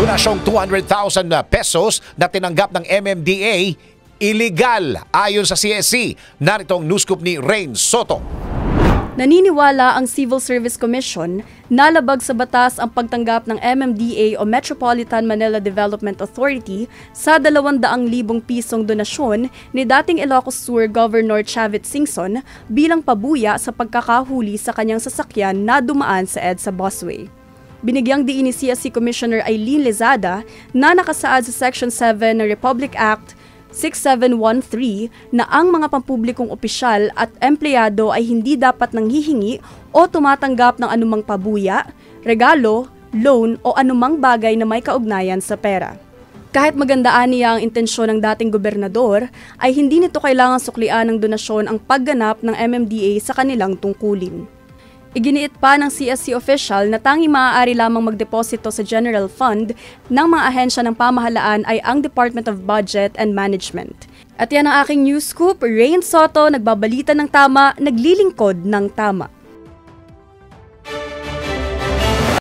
Donasyong 200,000 pesos na tinanggap ng MMDA, illegal ayon sa CSC. Narito ang news scoop ni Rain Soto. Naniniwala ang Civil Service Commission na labag sa batas ang pagtanggap ng MMDA o Metropolitan Manila Development Authority sa 200,000 pisong donasyon ni dating Ilocos Sur Governor Chavit Singson bilang pabuya sa pagkakahuli sa kanyang sasakyan na dumaan sa EDSA busway. Binigyang diin ni CSC Commissioner Eileen Lezada na nakasaad sa Section 7 ng Republic Act 6713 na ang mga pampublikong opisyal at empleyado ay hindi dapat nanghihingi o tumatanggap ng anumang pabuya, regalo, loan o anumang bagay na may kaugnayan sa pera. Kahit magandaan niya ang intensyon ng dating gobernador, ay hindi nito kailangang suklian ng donasyon ang pagganap ng MMDA sa kanilang tungkulin. Iginiit pa ng CSC official na tanging maaari lamang magdeposito sa General Fund ng mga ahensya ng pamahalaan ay ang Department of Budget and Management. At yan ang aking news scoop. Rain Soto, nagbabalita ng tama, naglilingkod ng tama.